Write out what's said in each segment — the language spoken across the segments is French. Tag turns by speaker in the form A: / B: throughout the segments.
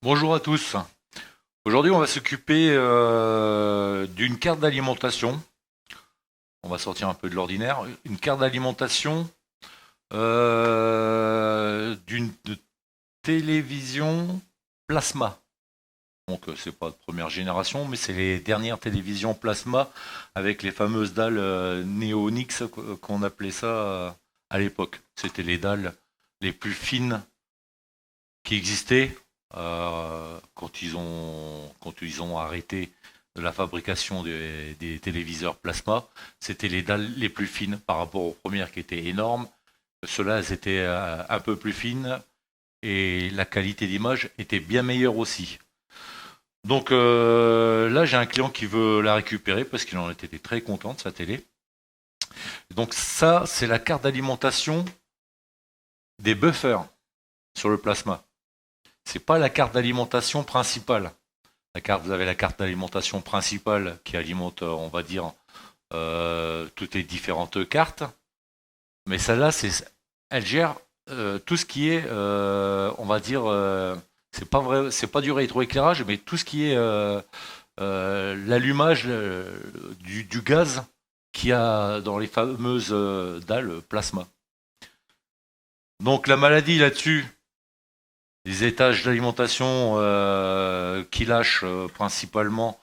A: Bonjour à tous. Aujourd'hui, on va s'occuper d'une carte d'alimentation. On va sortir un peu de l'ordinaire. Une carte d'alimentation d'une télévision plasma. Donc, c'est pas de première génération, mais c'est les dernières télévisions plasma avec les fameuses dalles Neonix qu'on appelait ça à l'époque. C'était les dalles les plus fines qui existait quand ils ont arrêté la fabrication des téléviseurs plasma. C'était les dalles les plus fines par rapport aux premières qui étaient énormes. Ceux-là, elles étaient un peu plus fines et la qualité d'image était bien meilleure aussi. Donc là, j'ai un client qui veut la récupérer parce qu'il en était très content de sa télé. Donc ça, c'est la carte d'alimentation des buffers sur le plasma. C'est pas la carte d'alimentation principale. Vous avez la carte d'alimentation principale qui alimente, on va dire, toutes les différentes cartes. Mais celle-là, elle gère tout ce qui est, on va dire, c'est pas vrai, c'est pas du rétroéclairage, mais tout ce qui est l'allumage du gaz qu'il y a dans les fameuses dalles plasma. Donc la maladie là-dessus, les étages d'alimentation qui lâchent principalement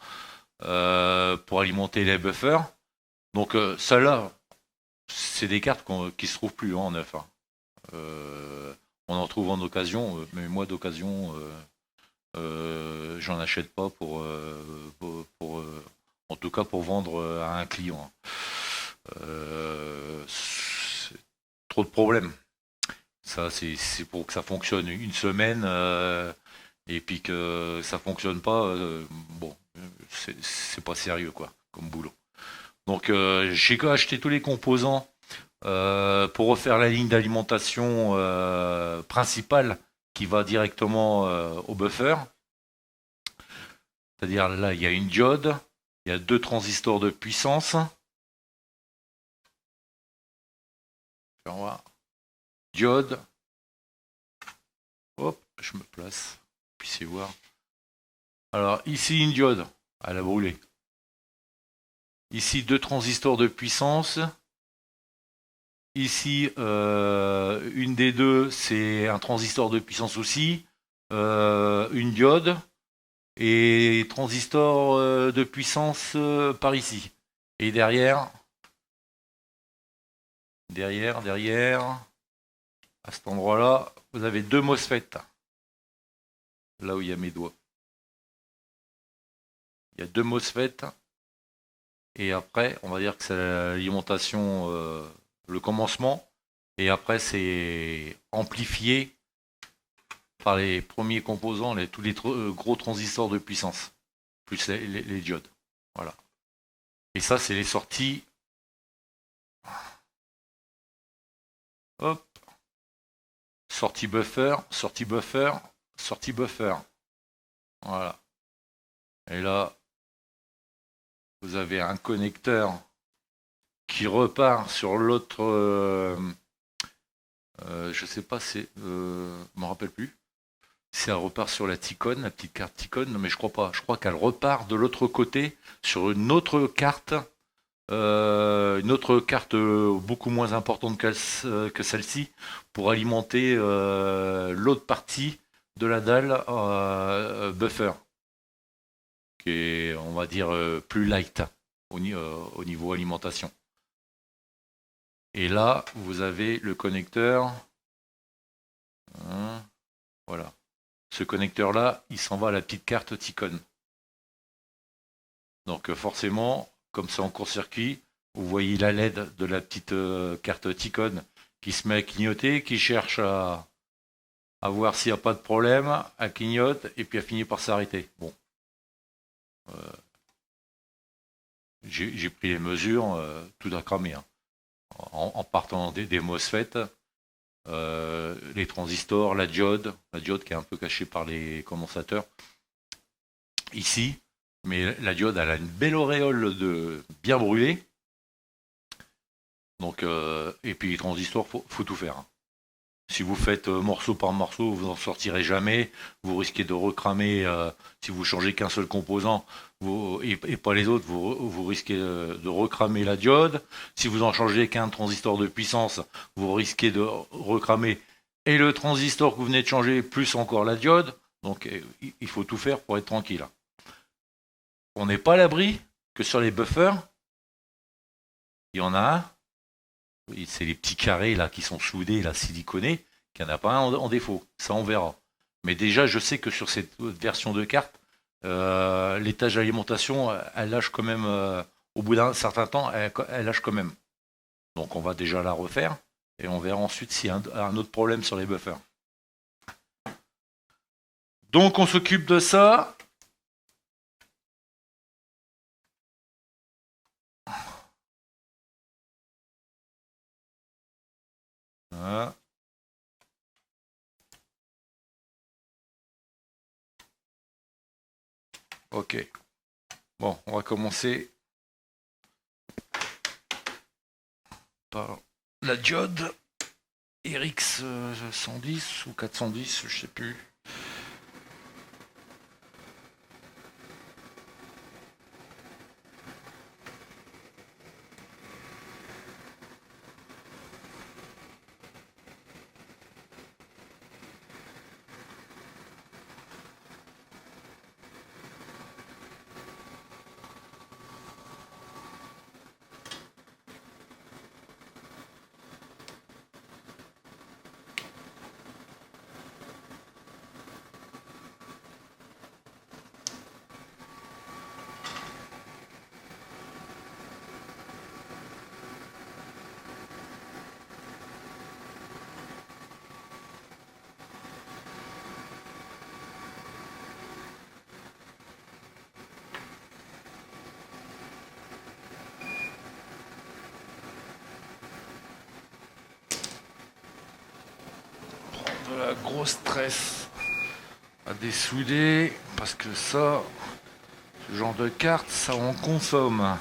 A: pour alimenter les buffers. Donc celles-là, c'est des cartes qui se trouvent plus en neuf, hein. On en trouve en occasion, mais moi d'occasion, j'en achète pas en tout cas pour vendre à un client. C'est trop de problèmes. Ça, c'est pour que ça fonctionne une semaine et puis que ça fonctionne pas. Bon, c'est pas sérieux quoi, comme boulot. Donc j'ai acheté tous les composants pour refaire la ligne d'alimentation principale qui va directement au buffer. C'est-à-dire là, il y a une diode, il y a deux transistors de puissance. Diode. Hop, je me place. Puissiez voir. Alors ici une diode, elle a brûlé. Ici deux transistors de puissance. Ici, une des deux, c'est un transistor de puissance aussi, une diode et transistor de puissance par ici. Et derrière, à cet endroit-là, vous avez deux MOSFET. Là où il y a mes doigts. Il y a deux MOSFET. Et après, on va dire que c'est l'alimentation, le commencement. Et après, c'est amplifié par les premiers composants, tous les gros transistors de puissance, plus les diodes. Voilà. Et ça, c'est les sorties. Hop, sortie buffer, sortie buffer, sortie buffer. Voilà. Et là, vous avez un connecteur qui repart sur l'autre. Je sais pas, je me rappelle plus. Si elle repart sur la Ticone, la petite carte Ticone, mais je crois pas. Je crois qu'elle repart de l'autre côté sur une autre carte beaucoup moins importante que celle-ci pour alimenter l'autre partie de la dalle buffer, qui est, on va dire, plus light au niveau alimentation. Et là, vous avez le connecteur. Hein, voilà. Ce connecteur-là, il s'en va à la petite carte Ticone. Donc forcément, comme c'est en court-circuit, vous voyez la LED de la petite carte Ticone qui se met à clignoter, qui cherche à voir s'il n'y a pas de problème, elle clignote et puis elle finit par s'arrêter. Bon, j'ai pris les mesures, tout a cramé, hein. En partant des MOSFET, les transistors, la diode qui est un peu cachée par les condensateurs ici, mais la diode elle a une belle auréole de bien brûlée. Donc et puis les transistors, faut tout faire, hein. Si vous faites morceau par morceau, vous n'en sortirez jamais. Vous risquez de recramer, si vous changez qu'un seul composant et pas les autres, vous risquez de recramer la diode. Si vous en changez qu'un transistor de puissance, vous risquez de recramer et le transistor que vous venez de changer, plus encore la diode. Donc il faut tout faire pour être tranquille. On n'est pas à l'abri que sur les buffers, il y en a un. Oui, c'est les petits carrés là qui sont soudés, là, siliconés, qu'il n'y en a pas un en défaut. Ça, on verra. Mais déjà, je sais que sur cette version de carte, l'étage d'alimentation, elle lâche quand même, au bout d'un certain temps, elle lâche quand même. Donc on va déjà la refaire et on verra ensuite s'il y a un autre problème sur les buffers. Donc on s'occupe de ça. Voilà. Ok. Bon, on va commencer par la diode RX 110 ou 410, je sais plus. De la grosse tresse à dessouder parce que ça, ce genre de carte, ça en consomme.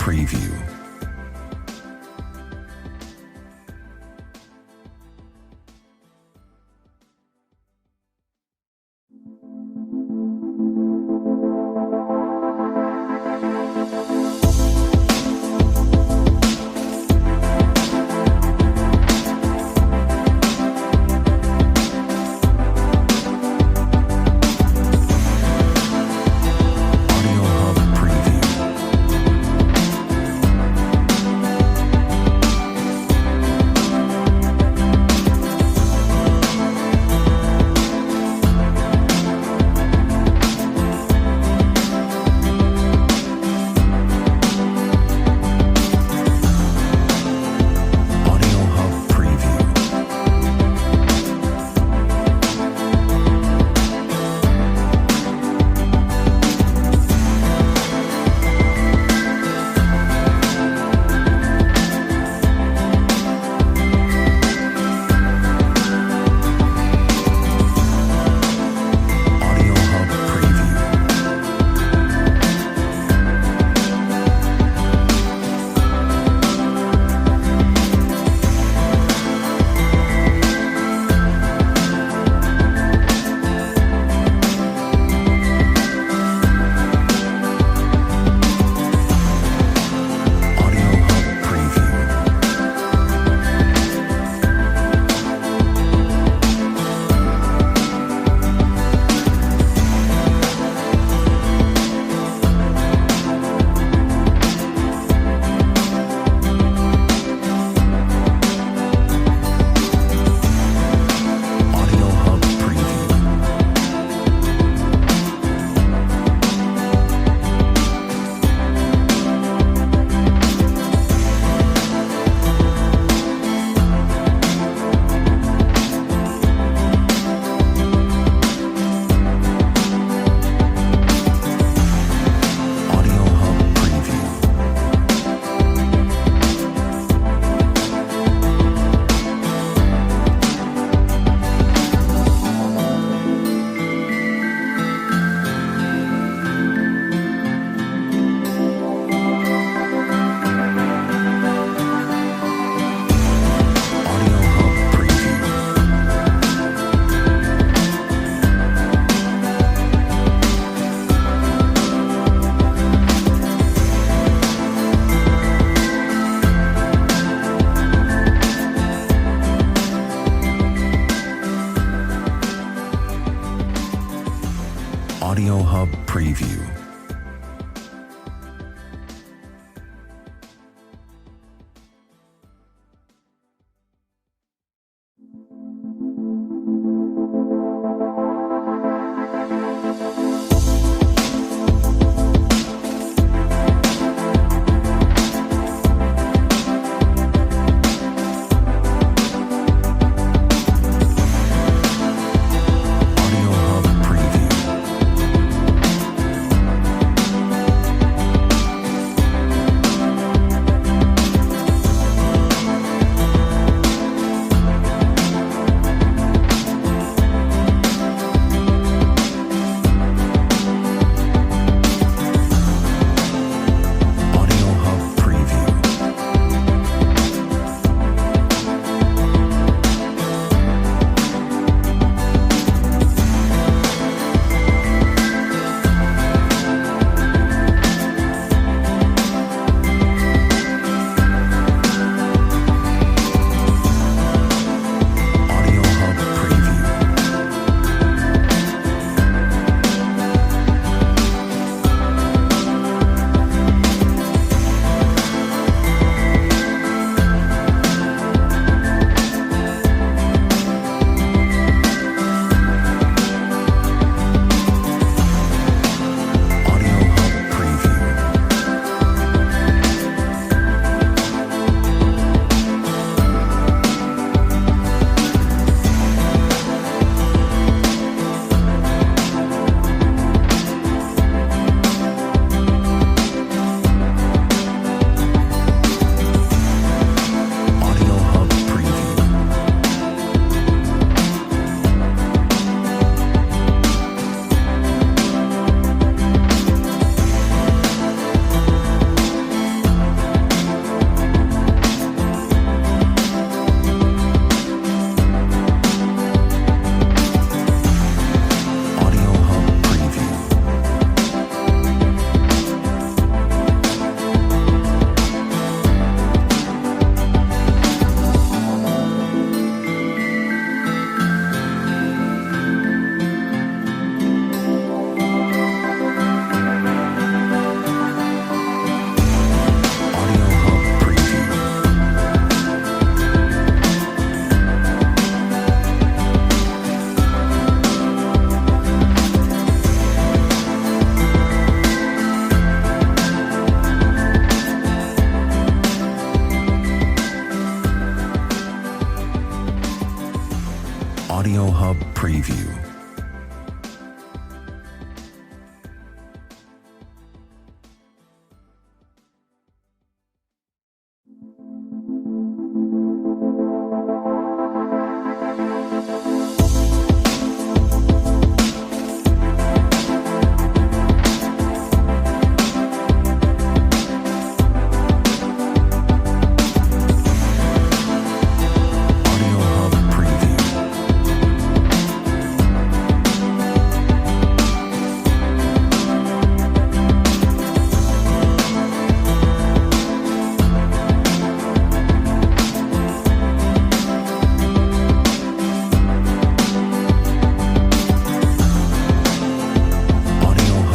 B: Preview. Audio Hub Preview. Audio Hub Preview. Audio Hub Preview. Audio Hub Preview. Audio Hub Preview. Audio Hub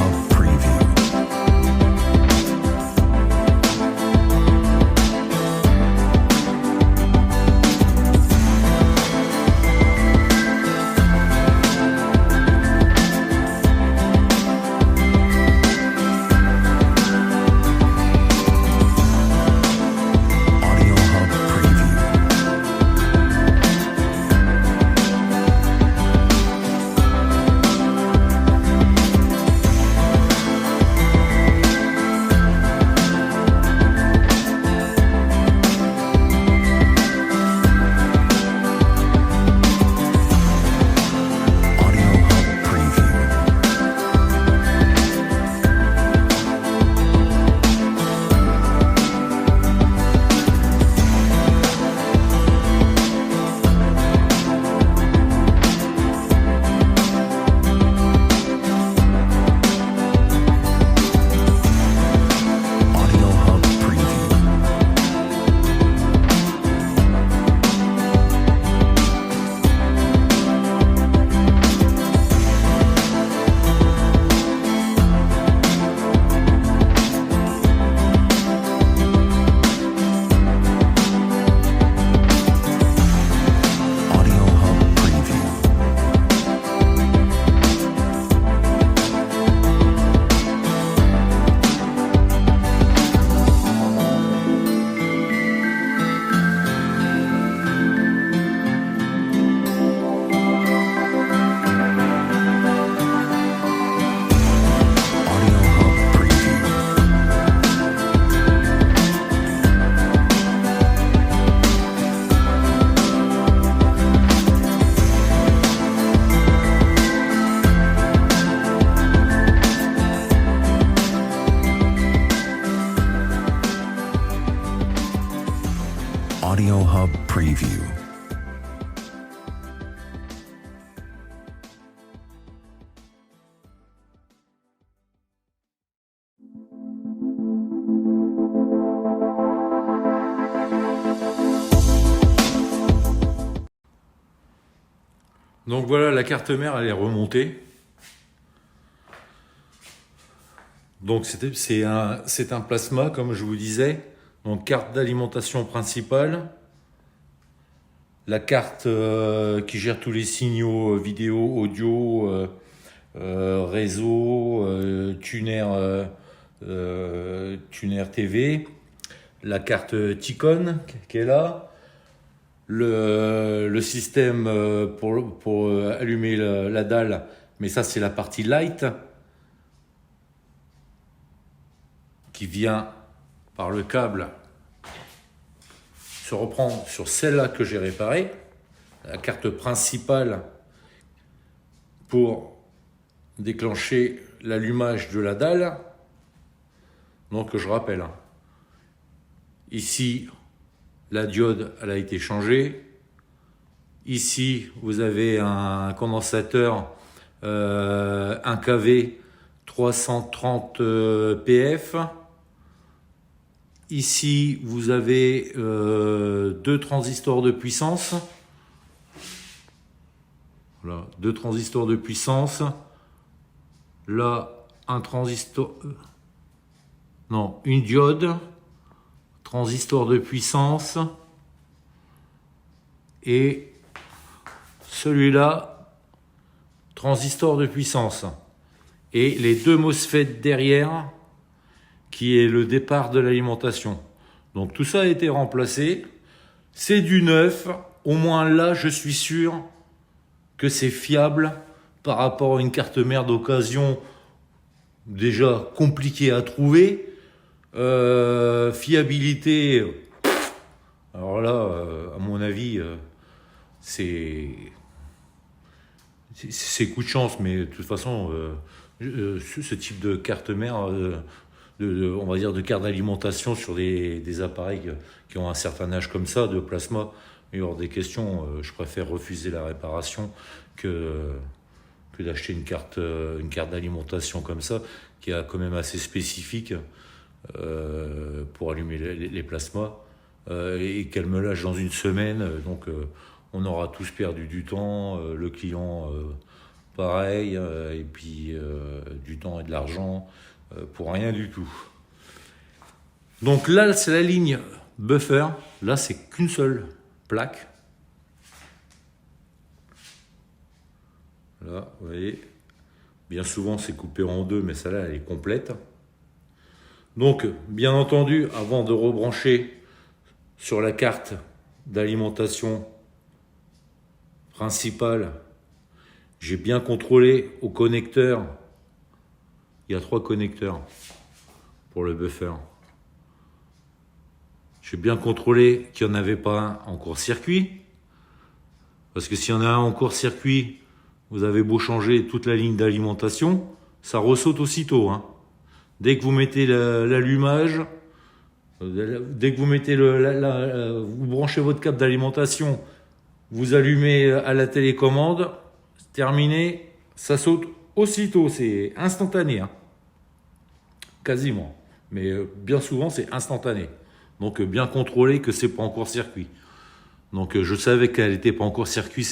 B: Preview. Audio Hub Preview. Audio Hub Preview. Audio Hub Preview. Audio Hub Preview. Audio Hub Preview.
C: Donc voilà, la carte mère, elle est remontée. Donc c'est un plasma, comme je vous disais. Donc carte d'alimentation principale. La carte qui gère tous les signaux vidéo, audio, réseau, tuner TV. La carte Ticon qui est là. Le système pour allumer la dalle, mais ça c'est la partie light qui vient par le câble se reprend sur celle-là que j'ai réparée, la carte principale pour déclencher l'allumage de la dalle. Donc je rappelle, ici la diode elle a été changée. Ici vous avez un condensateur, un kV 330 PF. Ici vous avez deux transistors de puissance. Voilà, deux transistors de puissance. Là un transistor, non, une diode, transistor de puissance, et celui-là, transistor de puissance, et les deux MOSFET derrière, qui est le départ de l'alimentation. Donc tout ça a été remplacé, c'est du neuf, au moins là je suis sûr que c'est fiable par rapport à une carte mère d'occasion déjà compliquée à trouver. Fiabilité, alors là, à mon avis, c'est coup de chance, mais de toute façon, ce type de carte mère, on va dire de carte d'alimentation sur des appareils qui ont un certain âge comme ça, de plasma, mais hors des questions, je préfère refuser la réparation que d'acheter une carte d'alimentation comme ça, qui est quand même assez spécifique pour allumer les plasmas, et qu'elle me lâche dans une semaine, donc on aura tous perdu du temps, le client pareil, et puis du temps et de l'argent pour rien du tout. Donc là, c'est la ligne buffer. Là, c'est qu'une seule plaque. Là, vous voyez, bien souvent c'est coupé en deux, mais celle-là, elle est complète. Donc, bien entendu, avant de rebrancher sur la carte d'alimentation principale, j'ai bien contrôlé au connecteur. Il y a 3 connecteurs pour le buffer. J'ai bien contrôlé qu'il n'y en avait pas un en court-circuit. Parce que s'il y en a un en court-circuit, vous avez beau changer toute la ligne d'alimentation, ça ressaute aussitôt. Dès que vous mettez l'allumage, dès que vous mettez vous branchez votre câble d'alimentation, vous allumez à la télécommande, terminé, ça saute aussitôt, c'est instantané. Quasiment. Mais bien souvent, c'est instantané. Donc bien contrôler que c'est pas en court-circuit. Donc je savais qu'elle n'était pas en court-circuit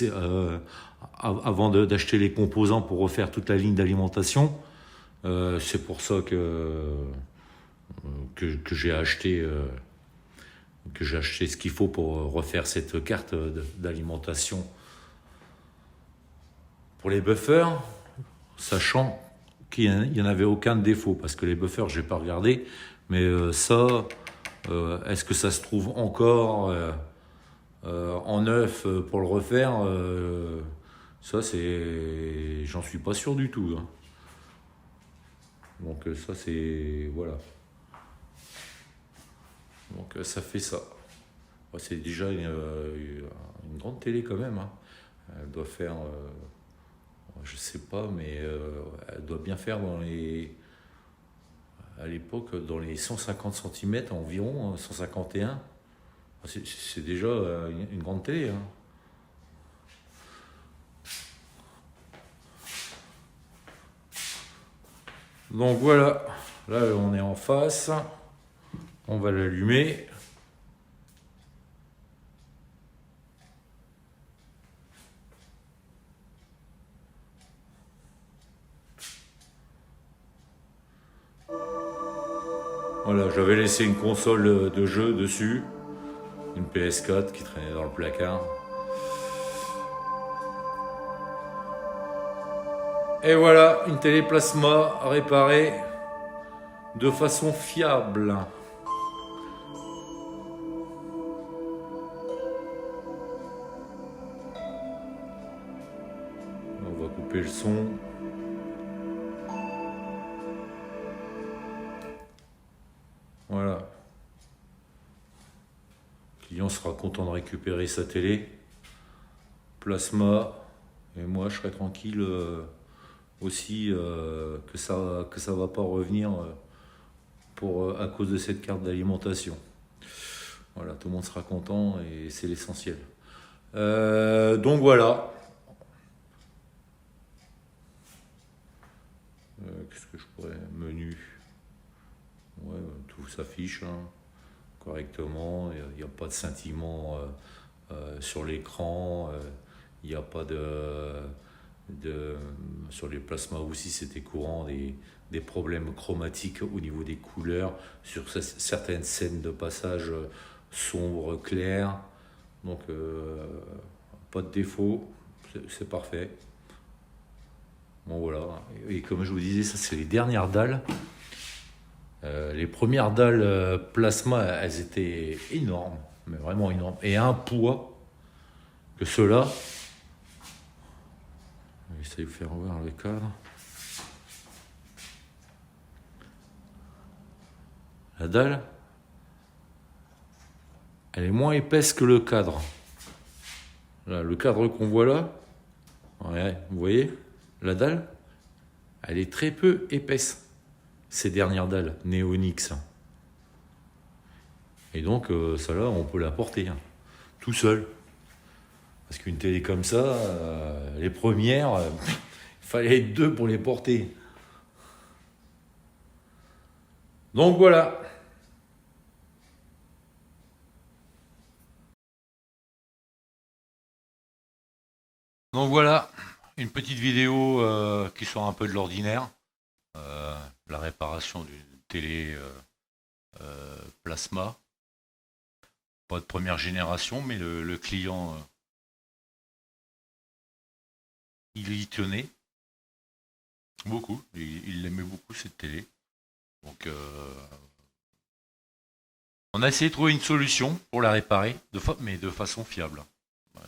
C: avant d'acheter les composants pour refaire toute la ligne d'alimentation. C'est pour ça que j'ai acheté ce qu'il faut pour refaire cette carte d'alimentation pour les buffers, sachant qu'il n'y en avait aucun de défaut, parce que les buffers, je n'ai pas regardé, mais ça, est-ce que ça se trouve encore en neuf pour le refaire, ça, j'en suis pas sûr du tout. Donc ça, c'est... Voilà. Donc ça fait ça. C'est déjà une grande télé quand même. Elle doit faire... je sais pas, mais elle doit bien faire à l'époque, dans les 150 cm environ, 151. C'est déjà une grande télé. Donc voilà, là on est en face, on va l'allumer. Voilà, j'avais laissé une console de jeu dessus, une PS4 qui traînait dans le placard. Et voilà, une télé plasma réparée de façon fiable. On va couper le son. Voilà. Le client sera content de récupérer sa télé. Plasma. Et moi, je serai tranquille aussi que ça va pas revenir à cause de cette carte d'alimentation. Voilà, tout le monde sera content et c'est l'essentiel. Donc voilà. Qu'est-ce que je pourrais... Menu. Ouais, tout s'affiche correctement. Il n'y a pas de scintillement sur l'écran. Il n'y a pas sur les plasmas aussi, c'était courant des problèmes chromatiques au niveau des couleurs sur certaines scènes de passage sombres, clairs. Donc pas de défaut, c'est parfait. Bon voilà, et comme je vous disais, ça c'est les dernières dalles. Les premières dalles plasma, elles étaient énormes, mais vraiment énormes, et un poids que ceux-là. essayer de faire voir le cadre. La dalle, elle est moins épaisse que le cadre. Là, le cadre qu'on voit là, ouais, vous voyez, la dalle, elle est très peu épaisse. Ces dernières dalles, Néonix. Et donc, ça là, on peut la porter, hein, tout seul. Parce qu'une télé comme ça, les premières, il fallait être deux pour les porter. Donc voilà. Donc voilà, une petite vidéo qui sort un peu de l'ordinaire. La réparation d'une télé plasma. Pas de première génération, mais le client, il y tenait beaucoup. Il aimait beaucoup cette télé. Donc on a essayé de trouver une solution pour la réparer, mais de façon fiable.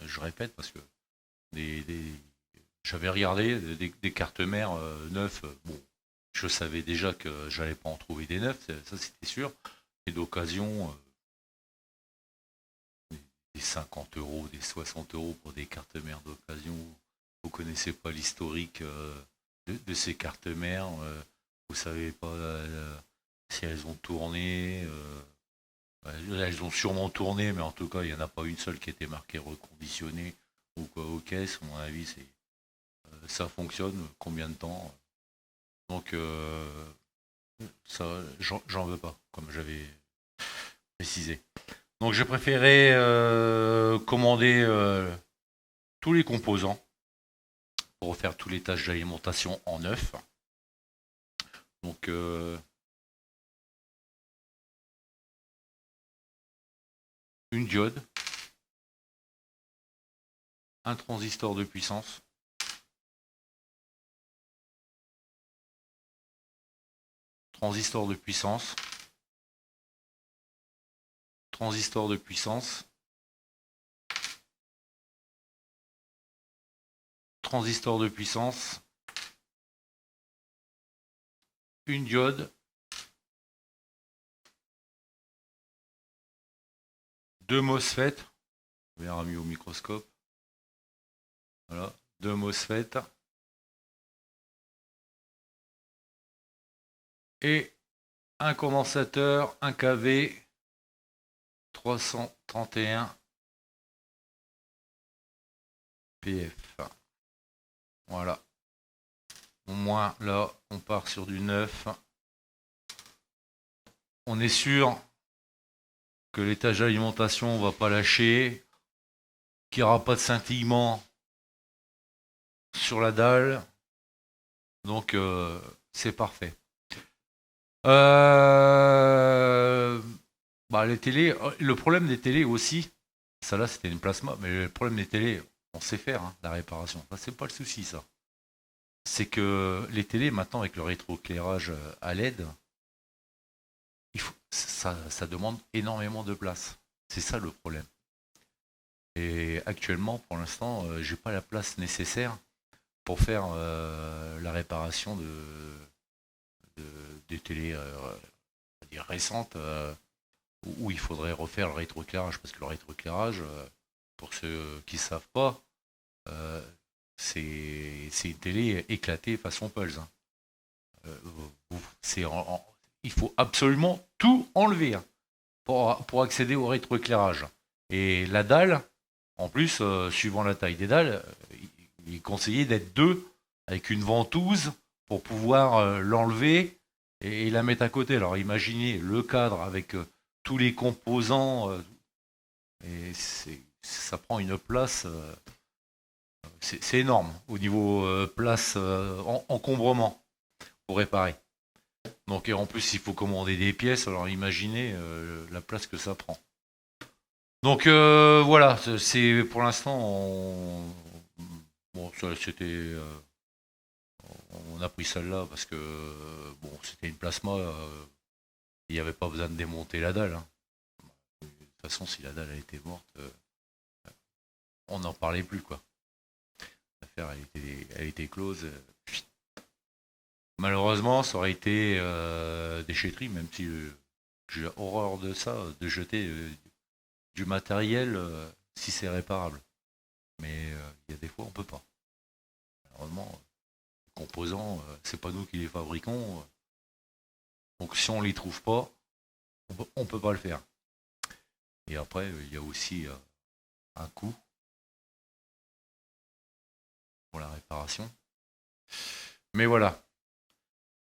C: Je répète parce que j'avais regardé des cartes mères neuves. Bon, je savais déjà que j'allais pas en trouver des neuves, ça c'était sûr. Et d'occasion, des 50 euros, des 60 euros pour des cartes mères d'occasion. Vous connaissez pas l'historique de ces cartes mères. Vous savez pas si elles ont tourné. Elles ont sûrement tourné, mais en tout cas, il n'y en a pas une seule qui était marquée reconditionnée ou quoi aux caisses. À mon avis, ça fonctionne. Combien de temps? Donc, ça, j'en veux pas, comme j'avais précisé. Donc, j'ai préféré commander tous les composants pour refaire tous les tâches d'alimentation en neuf. Donc, une diode, un transistor de puissance, transistor de puissance, transistor de puissance, transistor de puissance, une diode, deux MOSFET, on verra mieux au microscope, voilà, deux MOSFET, et un condensateur, un KV 331 PF. Voilà. Au moins là, on part sur du neuf. On est sûr que les tâches d'alimentation, on va pas lâcher, qu'il n'y aura pas de scintillement sur la dalle. Donc c'est parfait. Les télés, le problème des télés aussi, ça là c'était une plasma, mais le problème des télés, on sait faire la réparation. Ça c'est pas le souci ça. C'est que les télés maintenant avec le rétroéclairage à LED, ça demande énormément de place. C'est ça le problème. Et actuellement, pour l'instant, j'ai pas la place nécessaire pour faire la réparation des télés récentes où il faudrait refaire le rétroéclairage. Parce que le rétroéclairage, pour ceux qui ne savent pas, c'est une télé éclatée façon Pulse. Il faut absolument tout enlever pour accéder au rétroéclairage. Et la dalle, en plus, suivant la taille des dalles, il est conseillé d'être deux avec une ventouse pour pouvoir l'enlever et la mettre à côté. Alors imaginez le cadre avec tous les composants, et ça prend une place, c'est énorme au niveau place encombrement pour réparer. Donc et en plus il faut commander des pièces, alors imaginez la place que ça prend. Donc voilà, c'est pour l'instant c'était on a pris celle-là parce que bon c'était une plasma, il n'y avait pas besoin de démonter la dalle. De toute façon si la dalle a été morte, on n'en parlait plus quoi.
A: l'affaire elle était close. Malheureusement, ça aurait été déchetterie, même si j'ai horreur de ça, de jeter du matériel si c'est réparable. Mais il y a des fois, on peut pas. Malheureusement, les composants, c'est pas nous qui les fabriquons. Donc si on les trouve pas, on peut pas le faire. Et après, il y a aussi un coût pour la réparation. Mais voilà.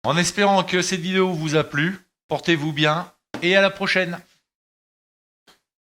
A: En espérant que cette vidéo vous a plu, portez-vous bien et à la prochaine.